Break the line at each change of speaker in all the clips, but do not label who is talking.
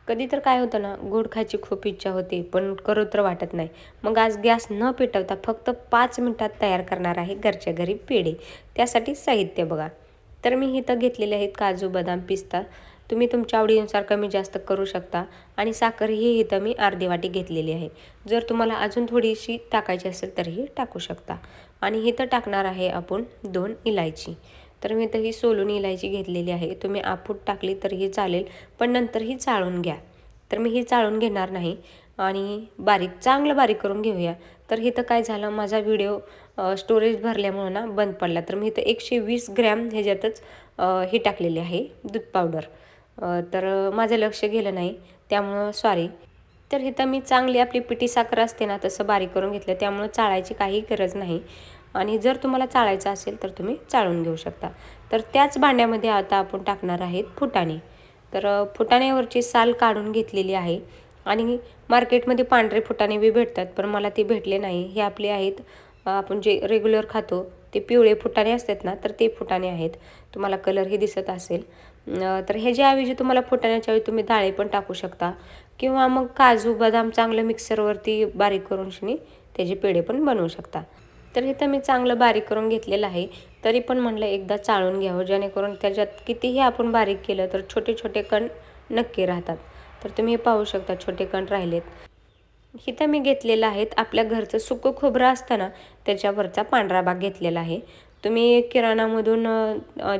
कधी तर काय होतं ना, गोड खायची खूप इच्छा होते, पण करू तर वाटत नाही. मग आज गॅस न पेटवता फक्त 5 मिनिटात तयार करणार आहे घरच्या घरी पेढे. त्यासाठी साहित्य बघा. तर मी इथं घेतलेले आहेत काजू, बदाम, पिस्ता. तुम्ही तुमच्या आवडीनुसार कमी जास्त करू शकता आणि साखर ही इथं मी अर्धी वाटी घेतलेली आहे. जर तुम्हाला अजून थोडीशी टाकायची असेल तरीही टाकू शकता. आणि इथं टाकणार आहे आपण 2 इलायची. तर मी इथं ही सोलून इलायची घेतलेली आहे. तुम्ही आपूट टाकली तरीही चालेल, पण नंतर ही चाळून घ्या. तर मी ही चाळून घेणार नाही आणि चांगलं बारीक करून घेऊया. तर इथं काय झालं, माझा व्हिडिओ स्टोरेज भरल्यामुळं ना बंद पडला. तर मी इथं 120 ग्रॅम ह्याच्यातच ही टाकलेली आहे दूध पावडर. तर माझं लक्ष गेलं नाही, त्यामुळं सॉरी. तर इथं मी चांगली आपली पिठी साखर असते ना तसं बारीक करून घेतलं, त्यामुळं चाळायची काही गरज नाही. आणि जर तुम्हाला चाळायचं असेल तर तुम्ही चाळून घेऊ शकता. तर त्याच भांड्यामध्ये आता आपण टाकणार आहेत फुटाणे. तर फुटाण्यावरची साल काढून घेतलेली आहे आणि मार्केटमध्ये पांढरे फुटाणे बी भेटतात, पण मला ते भेटले नाही. हे आपले आहेत आपण जे रेग्युलर खातो ते पिवळे फुटाणे असतात ना, तर ते फुटाणे आहेत. तुम्हाला कलरही दिसत असेल. तर ह्याच्याऐवजी तुम्हाला फुटाण्याच्या ऐवजी तुम्ही डाळे पण टाकू शकता किंवा मग काजू, बदाम चांगलं मिक्सरवरती बारीक करून त्याचे पेढे पण बनवू शकता. तर इथं मी चांगलं बारीक करून घेतलेलं आहे. तरी पण म्हणलं एकदा चाळून घ्यावं, जेणेकरून त्याच्यात कितीही आपण बारीक केलं तर छोटे छोटे कण नक्की राहतात. तर तुम्ही पाहू शकता छोटे कण राहिलेत. इथं मी घेतलेलं आहेत आपल्या घरचं सुकं खोबरं असतं ना, त्याच्यावरचा पांढरा भाग घेतलेला आहे. तुम्ही किराणामधून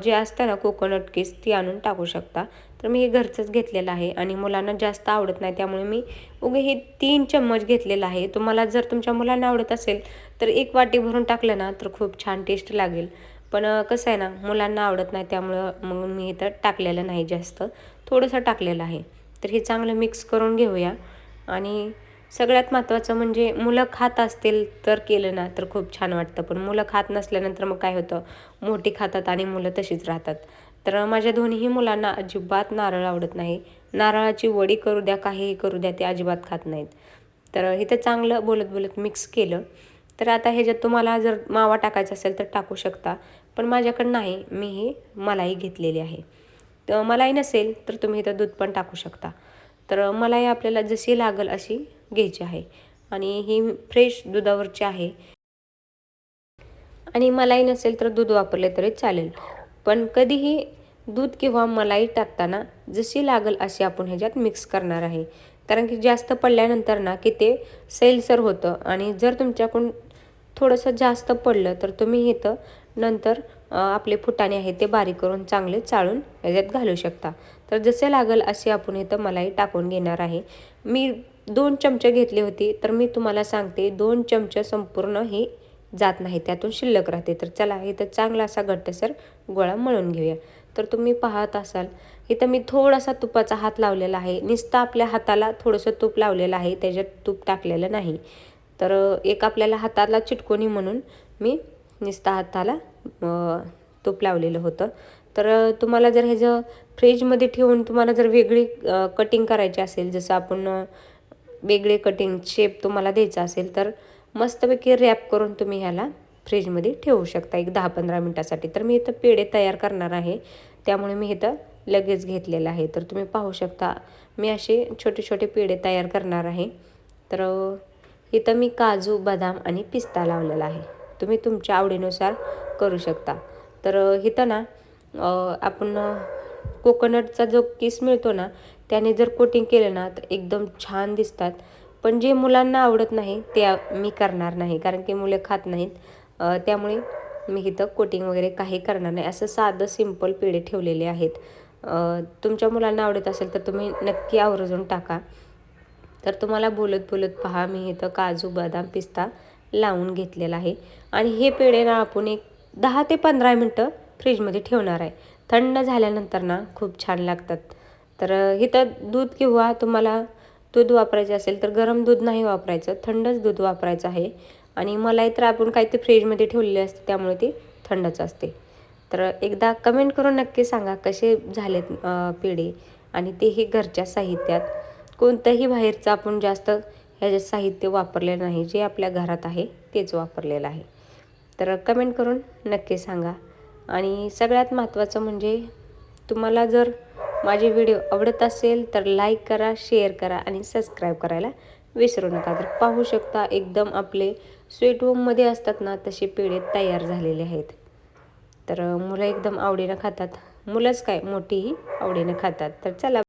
जे असतं ना कोकोनट किस ती आणून टाकू शकता. तर मी हे घरचंच घेतलेलं आहे आणि मुलांना जास्त आवडत नाही, त्यामुळे मी उगे हे 3 चम्मच घेतलेलं आहे. तुम्हाला जर तुमच्या मुलांना आवडत असेल तर 1 वाटी भरून टाकलं ना तर खूप छान टेस्ट लागेल. पण कसं आहे ना, मुलांना आवडत नाही, त्यामुळं मग मी इथं टाकलेलं नाही जास्त, थोडंसं टाकलेलं आहे. तर हे चांगलं मिक्स करून घेऊया. आणि सगळ्यात महत्त्वाचं म्हणजे मुलं खात असतील तर केलं ना तर खूप छान वाटतं. पण मुलं खात नसल्यानंतर मग काय होतं, मोठी खातात आणि मुलं तशीच राहतात. तर माझ्या दोन्हीही मुलांना अजिबात नारळ आवडत नाही. नारळाची वडी करू द्या, काहीही करू द्या, ते अजिबात खात नाहीत. तर इथं चांगलं बोलत बोलत मिक्स केलं. तर आता ह्याच्यात तुम्हाला जर मावा टाकायचा असेल तर टाकू शकता, पण माझ्याकडं नाही. मी ही मलाई घेतलेली आहे. तर मलाई नसेल तर तुम्ही इथं दूध पण टाकू शकता. तर मलाई आपल्याला जशी लागेल अशी घ्यायची आहे आणि ही फ्रेश दुधावरची आहे. आणि मलाई नसेल तर दूध वापरले तरी चालेल. पण कधीही दूध किंवा मलाई टाकताना जशी लागेल अशी आपण ह्याच्यात मिक्स करणार आहे. कारण की जास्त पडल्यानंतर ना की ते सैलसर होतं आणि जर तुमच्याकडून थोडंसं जास्त पडलं तर तुम्ही इथं नंतर आपले फुटाणे आहेत ते बारीक करून चांगले चाळून ह्याच्यात घालू शकता. तर जसे लागेल अशी आपण इथं मलाई टाकून घेणार आहे. मी 2 चमचे घेतली होती, तर मी तुम्हाला सांगते 2 चमचे संपूर्ण ही जात नाही, त्यातून शिल्लक राहते. तर चला इथं चांगला असा घट्टसर गोळा मळून घेऊया. तर तुम्ही पाहत असाल इथं मी थोडासा तुपाचा हात लावलेला आहे. नुसतं आपल्या हाताला थोडंसं तूप लावलेलं आहे, त्याच्यात तूप टाकलेलं नाही. तर एक आपल्याला हाताला चिटकोनी म्हणून मी नुसता हाताला तूप लावलेलं होतं. तर तुम्हाला जर ह्याचं फ्रीजमध्ये ठेवून तुम्हाला जर वेगळी कटिंग करायची असेल, जसं आपण वेगळे कटिंग शेप तुम्हाला द्यायचा असेल तर मस्तपैकी रॅप करून तुम्ही ह्याला फ्रीजमध्ये ठेवू शकता एक 10-15 मिनटासाठी. तर मी इथं पेढे तयार करणार आहे, त्यामुळे मी इथं लगेच घेतलेलं आहे. तर तुम्ही पाहू शकता मी असे छोटे छोटे पेढे तयार करणार आहे. तर इथं मी काजू, बदाम आणि पिस्ता लावलेला आहे. तुम्ही तुमच्या आवडीनुसार करू शकता. तर इथं ना आपण कोकोनटचा जो किस मिळतो ना, त्याने जर कोटिंग केलं ना तर एकदम छान दिसतात. पण जे मुलांना आवडत नाही ते मी करणार नाही, कारण की मुलं खात नाहीत. त्यामुळे मी इथं कोटिंग वगैरे काही करणार नाही. असं साधं सिंपल पेढे ठेवलेले आहेत. तुमच्या मुलांना आवडत असेल तर तुम्ही नक्की आवर्जून टाका. तर तुम्हाला बोलत बोलत पहा मी इथं काजू, बदाम, पिस्ता लावून घेतलेला आहे आणि हे पेढे ना आपण एक 10 ते 15 मिनटं फ्रीजमध्ये ठेवणार आहे. थंड झाल्यानंतर ना खूप छान लागतात. तर इथं दूध किंवा तुम्हाला दूध वापरायचे असेल तर गरम दूध नाही वापरायचं, थंडच दूध वापरायचं आहे. आणि मलाई तर आपण काय ते फ्रीजमध्ये ठेवलेले असते, त्यामुळे ती थंडच असते. तर एकदा कमेंट करून नक्की सांगा कसे झालेत पेढे आणि तेही घरच्या साहित्यात. कोणतंही बाहेरचं आपण जास्त ह्याच्यात साहित्य वापरलेलं नाही, जे आपल्या घरात आहे तेच वापरलेलं आहे. तर कमेंट करून नक्की सांगा. आणि सगळ्यात महत्त्वाचं म्हणजे तुम्हाला जर माझे व्हिडिओ आवडत असेल तर लाईक करा, शेअर करा आणि सबस्क्राईब करायला विसरू नका. तर पाहू शकता एकदम आपले स्वीट होममध्ये असतात ना तसे पेढे तयार झालेले आहेत. तर मुलं एकदम आवडीनं खातात. मुलंच काय मोठीही आवडीनं खातात. तर चला.